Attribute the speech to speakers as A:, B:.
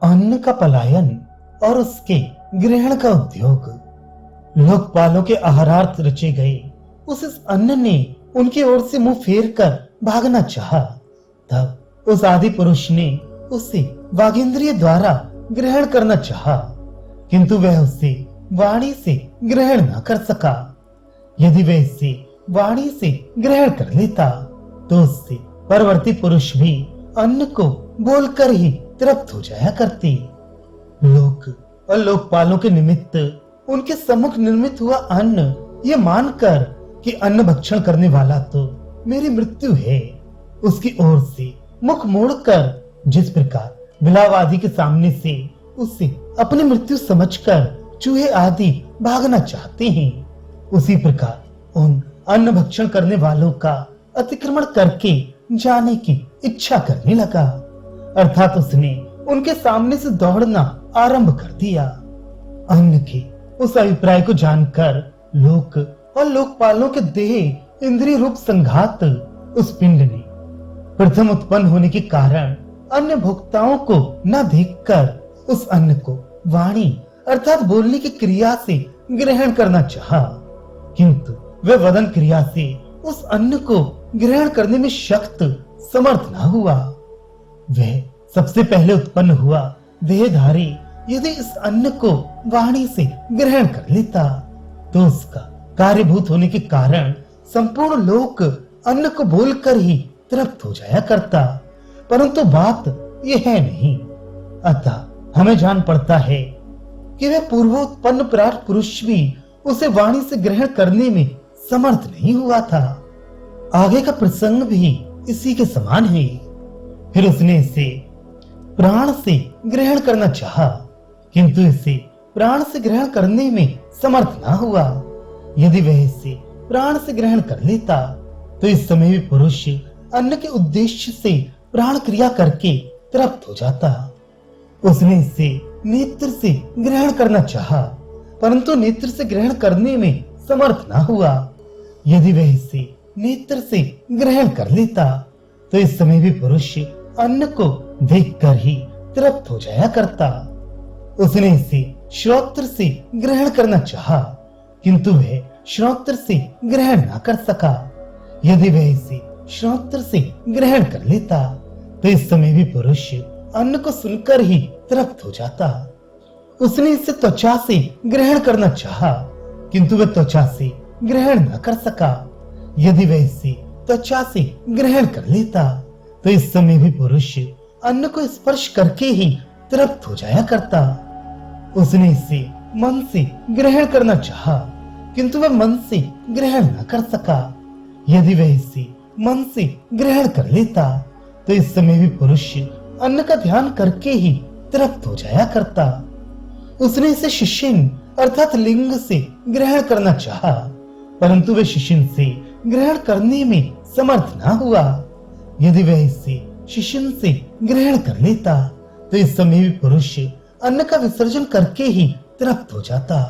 A: अन्न का पलायन और उसके ग्रहण का उद्योग। लोकपालों के आहारार्थ रचे गए उस इस अन्न ने उनकी ओर से मुंह फेर कर भागना चाहा। तब उस आदि पुरुष ने उसे वागेंद्रिय द्वारा ग्रहण करना चाहा, किंतु वह उसे वाणी से ग्रहण न कर सका। यदि वह इसे वाणी से ग्रहण कर लेता तो उससे परवर्ती पुरुष भी अन्न को बोलकर ही तृप्त हो जाया करते। लोक और लोकपालों के निमित्त उनके सम्मुख निर्मित हुआ अन्न ये मानकर कि अन्न भक्षण करने वाला तो मेरी मृत्यु है, उसकी ओर से मुख मोड़कर जिस प्रकार बिलाव आदि के सामने से उसे अपनी मृत्यु समझकर चूहे आदि भागना चाहते हैं, उसी प्रकार उन अन्न भक्षण करने वालों का अतिक्रमण करके जाने की इच्छा करने लगा। अर्थात उसने उनके सामने से दौड़ना आरंभ कर दिया। अन्न के उस अभिप्राय को जानकर लोक और लोकपालों के देह इंद्रिय रूप संघात उस पिंड ने प्रथम उत्पन्न होने के कारण अन्य भोक्ताओं को न देखकर उस अन्न को वाणी अर्थात बोलने की क्रिया से ग्रहण करना चाहा, किंतु वह वदन क्रिया से उस अन्न को ग्रहण करने में शक्त समर्थ न हुआ। वह सबसे पहले उत्पन्न हुआ देहधारी यदि इस अन्न को वाणी से ग्रहण कर लेता तो उसका कार्यभूत होने के कारण संपूर्ण लोक अन्न को बोलकर ही तृप्त हो जाया करता, परंतु बात यह है नहीं। अतः हमें जान पड़ता है कि वह पूर्वोत्पन्न प्रार्थ पुरुष भी उसे वाणी से ग्रहण करने में समर्थ नहीं हुआ था। आगे का प्रसंग भी इसी के समान है। फिर उसने इसे प्राण से ग्रहण करना चाहा, किंतु इसे प्राण से ग्रहण करने में समर्थ ना हुआ। यदि वह इसे प्राण से ग्रहण कर लेता तो इस समय भी पुरुष अन्न के उद्देश्य से प्राण क्रिया करके तृप्त हो जाता। उसने इसे नेत्र से ग्रहण करना चाहा, परंतु नेत्र से ग्रहण करने में समर्थ ना हुआ। यदि वह इसे नेत्र से ग्रहण कर लेता तो इस समय भी पुरुष अन्न को देखकर ही तृप्त हो जाया करता। उसने इसे श्रोत्र से ग्रहण करना चाहा, किंतु वह श्रोत्र से ग्रहण न कर सका। यदि वह इसे श्रोत्र से ग्रहण कर लेता तो इस समय भी पुरुष अन्न को सुनकर ही तृप्त हो जाता। उसने इसे त्वचा से ग्रहण करना चाहा, किंतु वह त्वचा से ग्रहण न कर सका। यदि वह इसे त्वचा से ग्रहण कर लेता तो इस समय भी पुरुष अन्न को स्पर्श करके ही तृप्त हो जाया करता। उसने इसे मन से ग्रहण करना चाहा, किंतु वह मन से ग्रहण न कर सका। यदि वह इसे मन से ग्रहण कर लेता तो इस समय भी पुरुष अन्न का ध्यान करके ही तृप्त हो जाया करता। उसने इसे शिशिन अर्थात लिंग से ग्रहण करना चाहा, परंतु वह शिशिन से ग्रहण करने में समर्थ न हुआ। यदि वह इसे शिशिन से ग्रहण कर लेता तो इस समय भी पुरुष अन्न का विसर्जन करके ही तृप्त हो जाता।